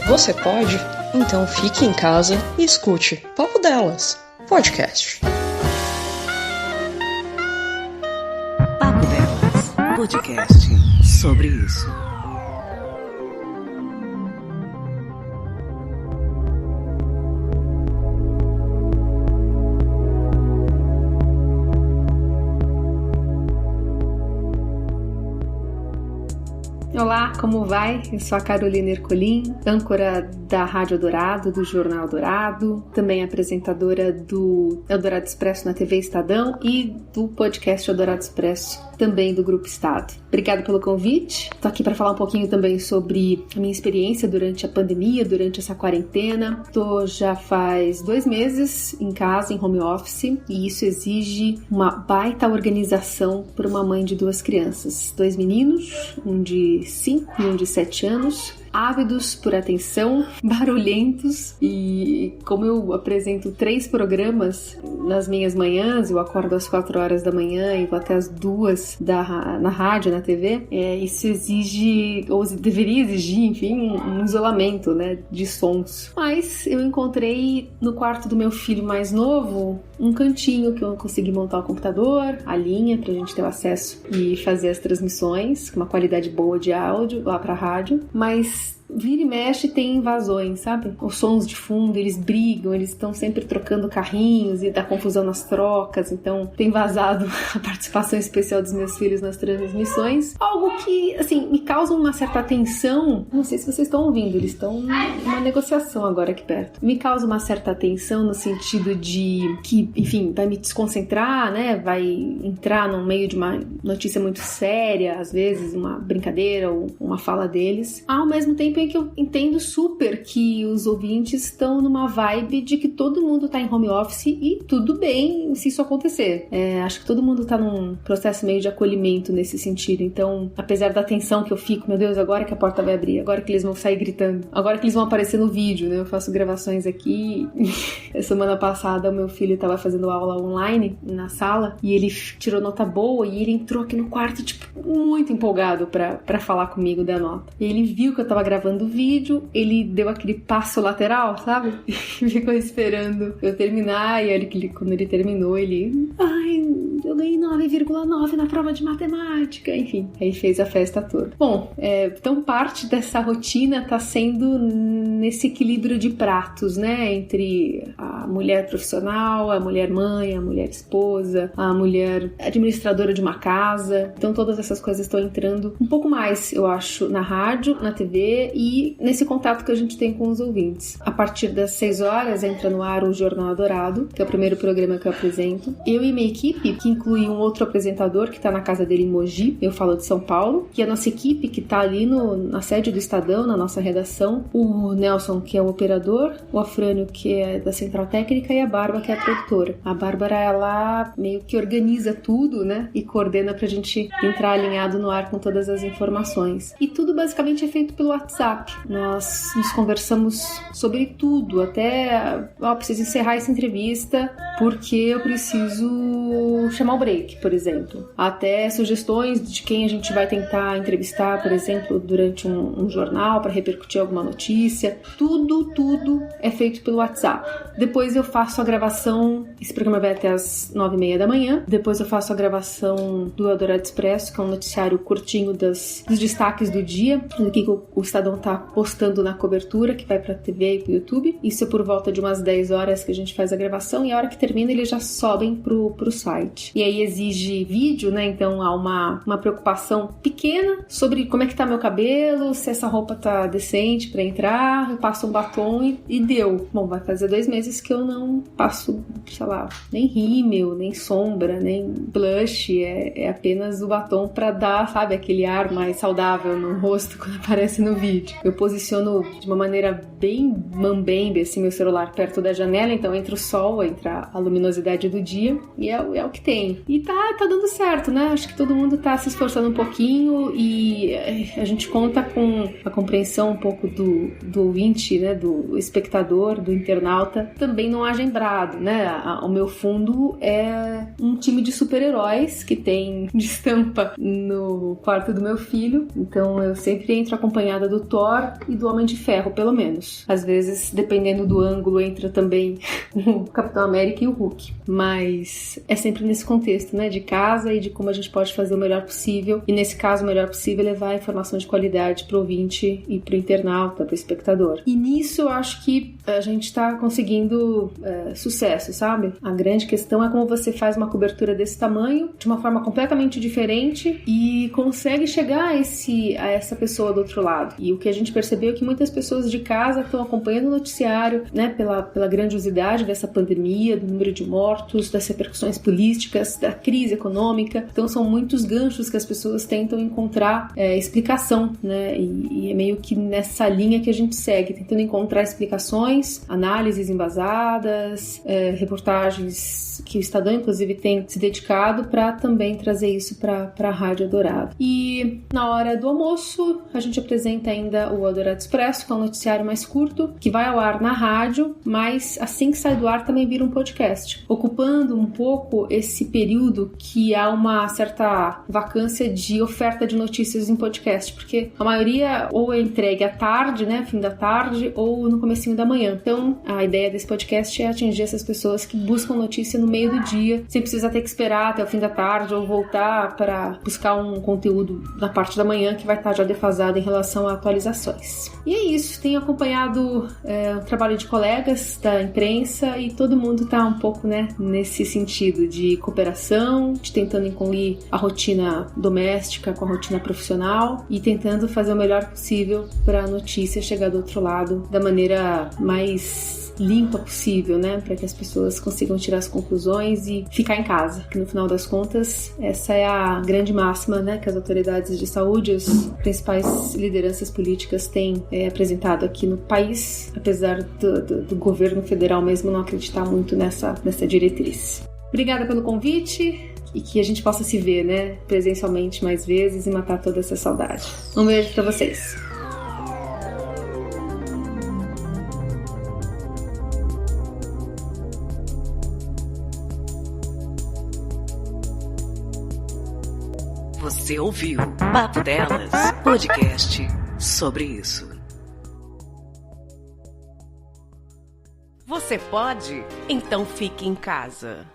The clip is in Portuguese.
Você pode? Então fique em casa e escute Papo Delas, podcast. Papo Delas, podcast sobre isso. Olá, como vai? Eu sou a Carolina Ercolim, âncora da Rádio Eldorado, do Jornal Eldorado, também apresentadora do Eldorado Expresso na TV Estadão e do podcast Eldorado Expresso, também do Grupo Estado. Obrigada pelo convite. Estou aqui para falar um pouquinho também sobre a minha experiência durante a pandemia, durante essa quarentena. Estou já faz 2 meses em casa, em home office, e isso exige uma baita organização para uma mãe de 2 crianças. 2 meninos, um de 5 e um de 7 anos, ávidos por atenção, barulhentos, e como eu apresento 3 programas nas minhas manhãs, eu acordo às 4 horas da manhã e vou até às 2 na rádio, na TV, isso exige, ou deveria exigir, enfim, um isolamento, né, de sons. Mas eu encontrei no quarto do meu filho mais novo um cantinho que eu consegui montar o computador, a linha pra gente ter o acesso e fazer as transmissões com uma qualidade boa de áudio lá pra rádio, mas vira e mexe tem invasões, sabe? Os sons de fundo, eles brigam, eles estão sempre trocando carrinhos e dá confusão nas trocas, então tem vazado a participação especial dos meus filhos nas transmissões, algo que, assim, me causa uma certa tensão. Não sei se vocês estão ouvindo, eles estão numa negociação agora aqui perto. Me causa uma certa tensão no sentido de que, enfim, vai me desconcentrar, né? Vai entrar no meio de uma notícia muito séria, às vezes uma brincadeira ou uma fala deles. Ao mesmo tempo que eu entendo super que os ouvintes estão numa vibe de que todo mundo tá em home office e tudo bem se isso acontecer. Acho que todo mundo tá num processo meio de acolhimento nesse sentido. Então, apesar da tensão que eu fico, meu Deus, agora que a porta vai abrir, agora que eles vão sair gritando, agora que eles vão aparecer no vídeo, né? Eu faço gravações aqui. Semana passada o meu filho tava fazendo aula online na sala e ele tirou nota boa e ele entrou aqui no quarto, tipo, muito empolgado pra falar comigo da nota. E ele viu que eu tava gravando o vídeo, ele deu aquele passo lateral, sabe? Ficou esperando eu terminar, e aí quando ele terminou, ele... Ai, eu ganhei 9,9 na prova de matemática, enfim. Aí fez a festa toda. Bom, então parte dessa rotina tá sendo nesse equilíbrio de pratos, né? Entre a mulher profissional, a mulher mãe, a mulher esposa, a mulher administradora de uma casa. Então todas essas coisas estão entrando um pouco mais, eu acho, na rádio, na TV e nesse contato que a gente tem com os ouvintes. A partir das 6 horas entra no ar o Jornal Eldorado, que é o primeiro programa que eu apresento. Eu e minha equipe, que inclui um outro apresentador que está na casa dele em Mogi, eu falo de São Paulo, e a nossa equipe que está ali na sede do Estadão, na nossa redação, o Nelson, que é o operador, o Afrânio, que é da Central Técnica, e a Bárbara, que é a produtora. A Bárbara, ela meio que organiza tudo, né, e coordena pra gente entrar alinhado no ar com todas as informações. E tudo basicamente é feito pelo WhatsApp. Nós nos conversamos sobre tudo, até preciso encerrar essa entrevista porque eu preciso chamar o break, por exemplo. Até sugestões de quem a gente vai tentar entrevistar, por exemplo, durante um jornal para repercutir alguma notícia. Tudo é feito pelo WhatsApp. Depois eu faço a gravação, esse programa vai até as 9h30 da manhã. Depois eu faço a gravação do Eldorado Expresso, que é um noticiário curtinho dos destaques do dia, do que o Estadão tá postando na cobertura, que vai pra TV e pro YouTube. Isso é por volta de umas 10 horas que a gente faz a gravação, e a hora que termina eles já sobem pro site. E aí exige vídeo, né? Então há uma preocupação pequena sobre como é que tá meu cabelo, se essa roupa tá decente pra entrar, eu passo um batom e deu. Bom, vai fazer 2 meses que eu não passo, sei lá, nem rímel, nem sombra, nem blush, é apenas o batom pra dar, sabe, aquele ar mais saudável no rosto quando aparece no vídeo. Eu posiciono de uma maneira bem mambembe, assim, meu celular perto da janela, então entra o sol, entra a luminosidade do dia, e é o que tem. E tá dando certo, né? Acho que todo mundo tá se esforçando um pouquinho e a gente conta com a compreensão um pouco do ouvinte, né? Do espectador, do internauta, também não agembrado, né? O meu fundo é um time de super-heróis que tem de estampa no quarto do meu filho, então eu sempre entro acompanhada do Thor e do Homem de Ferro, pelo menos. Às vezes, dependendo do ângulo, entra também o Capitão América e o Hulk, mas é sempre nesse contexto, né? De casa e de como a gente pode fazer o melhor possível, e nesse caso o melhor possível é levar informação de qualidade pro ouvinte e pro internauta, pro espectador. E nisso eu acho que a gente tá conseguindo sucesso, sabe? A grande questão é como você faz uma cobertura desse tamanho, de uma forma completamente diferente, e consegue chegar a essa pessoa do outro lado. E o que a gente percebeu é que muitas pessoas de casa estão acompanhando o noticiário, né, pela grandiosidade dessa pandemia, do número de mortos, das repercussões políticas, da crise econômica. Então são muitos ganchos que as pessoas tentam encontrar explicação, né? E é meio que nessa linha que a gente segue, tentando encontrar explicações, análises embasadas, reportagens que o Estadão, inclusive, tem se dedicado para também trazer isso para a Rádio Eldorado. E na hora do almoço, a gente apresenta ainda o Eldorado Expresso, que é um noticiário mais curto, que vai ao ar na rádio, mas assim que sai do ar também vira um podcast, ocupando um pouco esse período que há uma certa vacância de oferta de notícias em podcast, porque a maioria ou é entregue à tarde, né, fim da tarde, ou no comecinho da manhã. Então, a ideia desse podcast é atingir essas pessoas que buscam notícia no meio do dia, sem precisar ter que esperar até o fim da tarde ou voltar para buscar um conteúdo na parte da manhã que vai estar já defasado em relação a atualizações. E é isso, tenho acompanhado o trabalho de colegas da imprensa e todo mundo está um pouco, né, nesse sentido de cooperação, de tentando incluir a rotina doméstica com a rotina profissional e tentando fazer o melhor possível para a notícia chegar do outro lado da maneira mais limpa possível, né, para que as pessoas consigam tirar as conclusões e ficar em casa, que no final das contas essa é a grande máxima, né, que as autoridades de saúde, as principais lideranças políticas têm apresentado aqui no país, apesar do governo federal mesmo não acreditar muito nessa diretriz. Obrigada pelo convite e que a gente possa se ver, né, presencialmente mais vezes e matar toda essa saudade. Um beijo para vocês. Você ouviu Papo Delas, podcast sobre isso. Você pode? Então fique em casa.